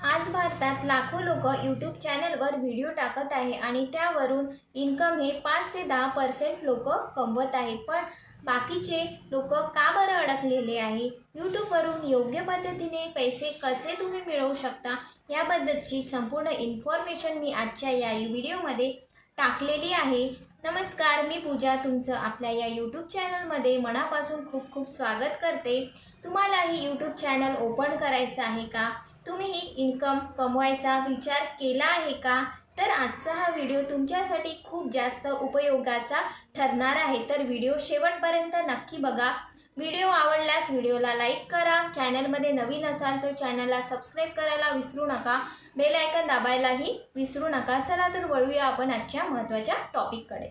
आज भारतात लाखो लोक यूट्यूब चॅनलवर व्हिडिओ टाकत आहे आणि त्यावरून इन्कम हे 5 ते 10% लोक कमवत आहे. पण बाकीचे लोक का बरं अडकलेले आहे? यूट्यूबवरून योग्य पद्धतीने पैसे कसे तुम्ही मिळवू शकता याबद्दलची संपूर्ण इन्फॉर्मेशन मी आजच्या या व्हिडिओमध्ये टाकलेली आहे. नमस्कार, मी पूजा तुमचं आपल्या या यूट्यूब चॅनलमध्ये मनापासून खूप खूप स्वागत करते. तुम्हालाही यूट्यूब चॅनल ओपन करायचं आहे का? तुम्ही इन्कम कमवायचा विचार केला आहे का? तर आजचा हा व्हिडिओ तुमच्यासाठी खूप जास्त उपयोगाचा ठरणार आहे. तर व्हिडिओ शेवटपर्यंत नक्की बघा. व्हिडिओ आवडल्यास व्हिडिओला लाईक करा. चॅनलमध्ये नवीन असाल तर चॅनलला सबस्क्राईब करायला विसरू नका. बेल आयकॉन दाबायलाही विसरू नका. चला तर वळूया आपण आजच्या महत्त्वाच्या टॉपिककडे.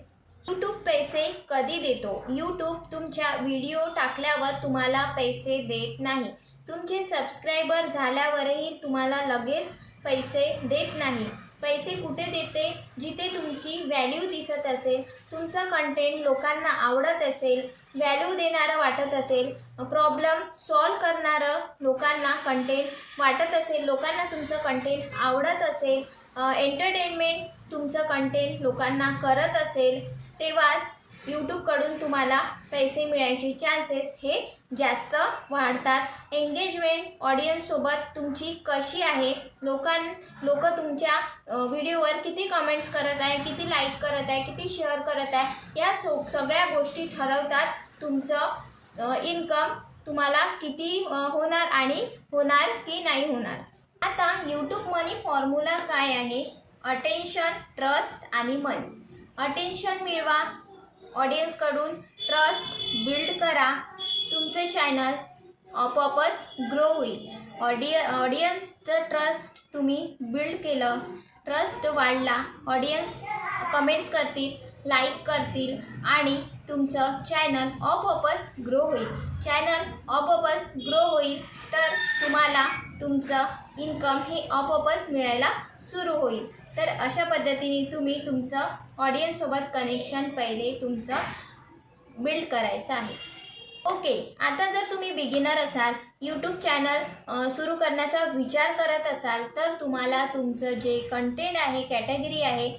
यूट्यूब पैसे कधी देतो? यूट्यूब तुमच्या व्हिडिओ टाकल्यावर तुम्हाला पैसे देत नाही. तुमचे सबस्क्रायबर झाल्यावरही तुम्हाला लगेच पैसे देत नाही. पैसे कुठे देते? जिथे तुमची व्हॅल्यू दिसत असेल, तुमचं कंटेंट लोकांना आवडत असेल, व्हॅल्यू देणारं वाटत असेल, प्रॉब्लेम सॉल्व करणारं लोकांना कंटेंट वाटत असेल, लोकांना तुमचं कंटेंट आवडत असेल, एंटरटेनमेंट तुमचं कंटेंट लोकांना करत असेल, तेव्हाच यूट्यूबकडून तुम्हाला पैसे मिळायचे चान्सेस हे जास्त वाढतात. एंगेजमेंट ऑडियन्ससोबत तुमची कशी आहे? लोक तुमच्या व्हिडिओवर किती कमेंट्स करत आहे, किती लाईक करत आहे, किती शेअर करत आहे, या सगळ्या गोष्टी ठरवतात तुमचं इन्कम तुम्हाला किती होणार आणि होणार की नाही होणार. आता यूट्यूब मनी फॉर्म्युला काय आहे? अटेन्शन, ट्रस्ट आणि मनी. अटेन्शन मिळवा, ऑडियन्सकडून ट्रस्ट बिल्ड करा, तुमचे चॅनल आपोआपच ग्रो होईल. ऑडियन्सचं ट्रस्ट तुम्ही बिल्ड केलं, ट्रस्ट वाढला, ऑडियन्स कमेंट्स करतील, लाईक करतील आणि तुमचं चॅनल आपोआपच ग्रो होईल. चॅनल आपोआपच ग्रो होईल तर तुम्हाला तुमचं इन्कम हे आपोआपच मिळायला सुरू होईल. तर अशा पद्धतीने तुम्ही तुमचं ऑडियन्ससोबत कनेक्शन पहिले तुमचं बिल्ड करायचं आहे. ओके, आता जर तुम्ही बिगिनर असाल, यूट्यूब चॅनल सुरू करण्याचा विचार करत असाल, तर तुम्हाला तुमचं जे कंटेंट आहे, कॅटेगरी आहे,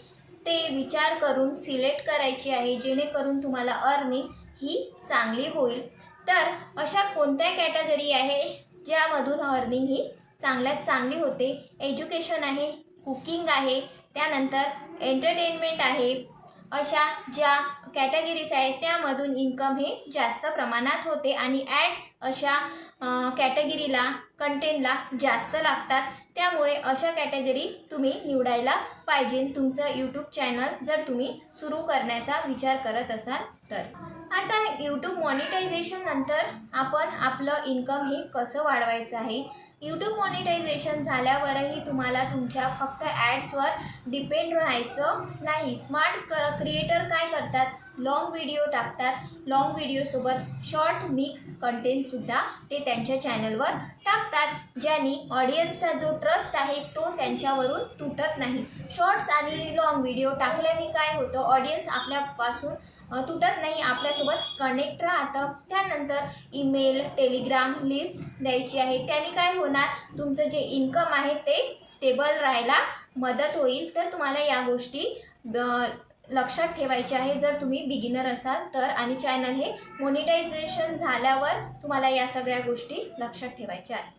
ते विचार करून सिलेक्ट करायची आहे, जेणेकरून तुम्हाला अर्निंग ही चांगली होईल. तर अशा कोणत्या कॅटेगरी आहे ज्यामधून अर्निंग ही चांगल्यात चांगली होते? एज्युकेशन आहे, कुकिंग आहे, त्यानंतर एंटरटेनमेंट आहे. अशा ज्या कॅटेगरीज आहेत त्यामधून इन्कम हे जास्त प्रमाणात होते आणि ॲड्स अशा कॅटेगरीला, कंटेंटला जास्त लागतात. त्यामुळे अशा कॅटेगरी तुम्ही निवडायला पाहिजे तुमचं यूट्यूब चॅनल जर तुम्ही सुरू करण्याचा विचार करत असाल तर. आता यूट्यूब मॉनिटायझेशन नंतर आपण आपलं इन्कम हे कसं वाढवायचं आहे? यूट्यूब मॉनिटायझेशन झाल्यावरही तुम्हाला तुमच्या फक्त ॲड्सवर डिपेंड राहायचं नाही. स्मार्ट क्रिएटर काय करतात? लाँग व्हिडिओ टाकतात. लाँग व्हिडिओसोबत शॉर्ट मिक्स कंटेंटसुद्धा ते त्यांच्या चॅनलवर टाकतात, ज्यांनी ऑडियन्सचा जो ट्रस्ट आहे तो त्यांच्यावरून तुटत नाही. शॉर्ट्स आणि लाँग व्हिडिओ टाकल्याने काय होतं? ऑडियन्स आपल्यापासून तुटत नाही, आपल्यासोबत कनेक्ट राहतं. त्यानंतर ईमेल, टेलिग्राम लिस्ट द्यायची आहे. त्याने काय होणार? तुमचं जे इन्कम आहे ते स्टेबल राहायला मदत होईल. तर तुम्हाला या गोष्टी लक्षात ठेवायचे आहे जर तुम्ही बिगिनर असाल तर. आणि चॅनल हे मॉनिटायझेशन झाल्यावर तुम्हाला या सगळ्या गोष्टी लक्षात ठेवायच्या आहेत.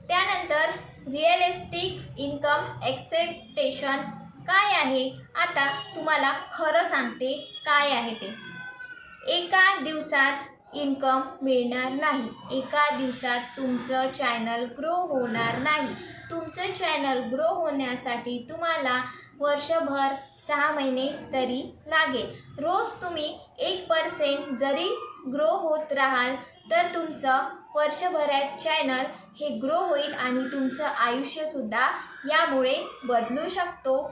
त्यानंतर रिअलिस्टिक इन्कम एक्सपेक्टेशन काय आहे? आता तुम्हाला खरं सांगते काय आहे ते. एका दिवसात इन्कम मिळणार नाही. एका दिवसात तुमचं चॅनल ग्रो होणार नाही. तुमचं चॅनल ग्रो होण्यासाठी तुम्हाला वर्षभर 6 महिने तरी लागेल. रोज तुम्ही 1% जरी ग्रो होत राहाल तर तुमचं वर्षभरात चॅनल हे ग्रो होईल आणि तुमचं आयुष्यसुद्धा यामुळे बदलू शकतं.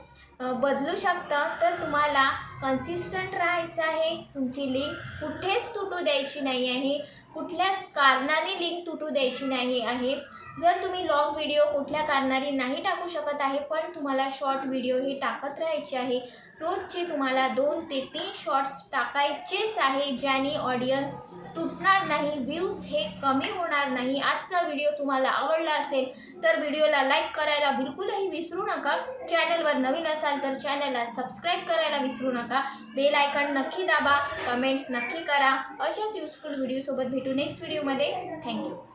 तर तुम्हाला कन्सिस्टंट राहायचं आहे. तुमची लिंक कुठेच तुटू द्यायची नाही आहे, कुठल्याच कारणाने लिंक तुटू द्यायची नाही आहे. जर तुम्ही लॉंग व्हिडिओ कुठल्या कारणाने नाही टाकू शकत आहे, पण तुम्हाला शॉर्ट व्हिडिओ हे टाकत राहायचे आहे. रोजचे तुम्हाला 2 ते 3 शॉर्ट्स टाकायचेच आहे, ज्याने ऑडियन्स तुटणार नाही, व्ह्यूज हे कमी होणार नाही. आजचा व्हिडिओ तुम्हाला आवडला असेल तर व्हिडिओला लाईक करायला बिलकुलही विसरू नका. चॅनलवर नवीन असाल तर चॅनलला सबस्क्राईब करायला विसरू नका. बेल आयकॉन नक्की दाबा, कमेंट्स नक्की करा. अशाच युजफुल व्हिडिओसोबत भेटू नेक्स्ट व्हिडिओमध्ये. थँक्यू.